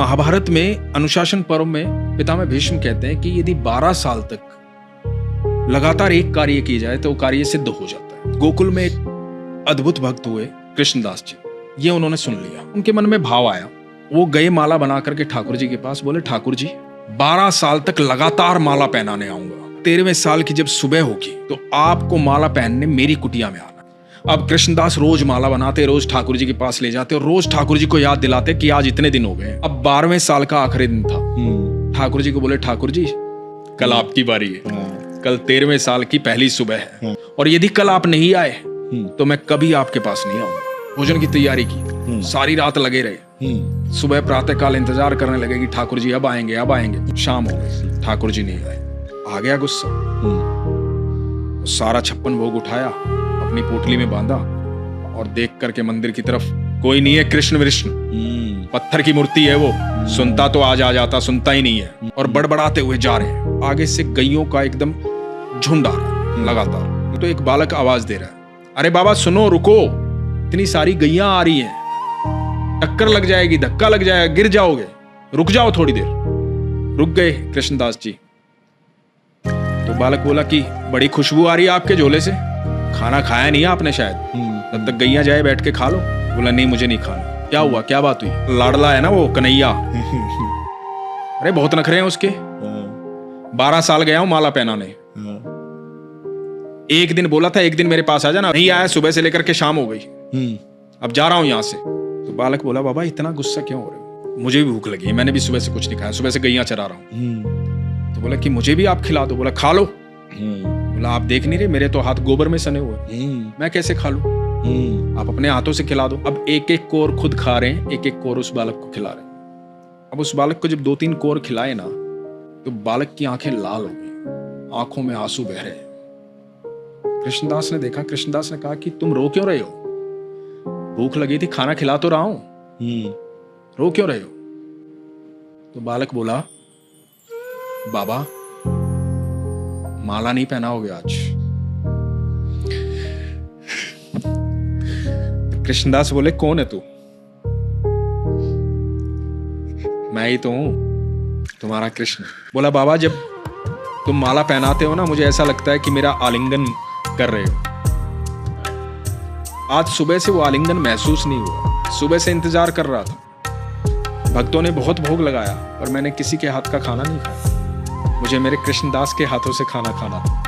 महाभारत में अनुशासन पर्व में पितामह भीष्म कहते हैं कि यदि 12 साल तक लगातार एक कार्य किया जाए तो वो कार्य सिद्ध हो जाता है। गोकुल में एक अद्भुत भक्त हुए कृष्णदास जी, ये उन्होंने सुन लिया, उनके मन में भाव आया, वो गए माला बना करके ठाकुर जी के पास, बोले ठाकुर जी 12 साल तक लगातार माला पहनाने आऊंगा, 13वें साल की जब सुबह होगी तो आपको माला पहनने मेरी कुटिया में आना। अब कृष्णदास रोज माला बनाते, रोज ठाकुर जी के पास ले जाते और रोज ठाकुर जी को याद दिलाते कि आज इतने दिन हो गए। अब 12वें साल का आखिरी दिन था। ठाकुर जी को बोले ठाकुर जी कल आपकी बारी है, कल 13वें साल की पहली सुबह है और यदि कल आप नहीं आए तो मैं कभी आपके पास नहीं आऊंगा। भोजन की तैयारी की, सारी रात लगे रहे। सुबह प्रातः काल इंतजार करने लगे कि ठाकुर जी अब आएंगे अब आएंगे। शाम हो गई, ठाकुर जी नहीं आए। आ गया गुस्सा, सारा 56 भोग उठाया, अपनी पोटली में बांधा और देख करके मंदिर की तरफ, कोई नहीं है कृष्ण विष्णु, पत्थर की मूर्ति है वो, सुनता तो आज आ जाता, सुनता ही नहीं है। और बड़बड़ाते हुए जा रहे हैं। आगे से गैयों का एकदम झुंड आ रहा है लगातार। तो एक बालक आवाज दे रहा है, अरे बाबा सुनो, रुको, इतनी सारी गैया आ रही हैं, टक्कर लग जाएगी, धक्का लग जाएगा, गिर जाओगे, रुक जाओ थोड़ी देर। रुक गए कृष्णदास जी। तो बालक बोला कि बड़ी खुशबू आ रही है आपके झोले से, खाना खाया नहीं आपने शायद, तब तक गैया जाए बैठ के खा लो। बोला नहीं मुझे नहीं खाना। क्या हुआ, क्या बात हुई? लाडला है ना वो कन्हैया, अरे बहुत नखरे हैं उसके। 12 साल गया हूं माला पहनाने, एक दिन बोला था एक दिन मेरे पास आ जाना, नहीं आया, सुबह से लेकर के शाम हो गई, अब जा रहा हूं यहां से। तो बालक बोला बाबा इतना गुस्सा क्यों हो रहे हो? मुझे भी भूख लगी है, मैंने भी सुबह से कुछ नहीं खाया, सुबह से गैया चरा रहा हूं। तो बोला कि मुझे भी आप खिला दो। बोला खा लो। बोला आप देख नहीं रहे मेरे तो हाथ गोबर में सने हुए, मैं कैसे खा लूं? आप अपने हाथों से खिला दो। अब एक एक कोर खुद खा रहे हैं, एक एक कोर उस बालक को खिला रहे हैं। अब उस बालक को जब 2-3 कोर खिलाए ना तो बालक की आंखें लाल हो गई, आंखों में आंसू बह रहे हैं। कृष्णदास ने देखा, कृष्णदास ने कहा कि तुम रो क्यों रहे हो? भूख लगी थी, खाना खिला तो रहा हूं, रो क्यों रहे हो? तो बालक बोला बाबा माला नहीं पहनाओगे आज। कृष्णदास बोले कौन है तू? मैं ही तो हूं, तुम्हारा कृष्ण। बोला बाबा जब तुम माला पहनाते हो ना मुझे ऐसा लगता है कि मेरा आलिंगन कर रहे हो। आज सुबह से वो आलिंगन महसूस नहीं हुआ, सुबह से इंतजार कर रहा था। भक्तों ने बहुत भोग लगाया और मैंने किसी के हाथ का खाना नहीं खाया, मुझे मेरे कृष्णदास के हाथों से खाना खाना था।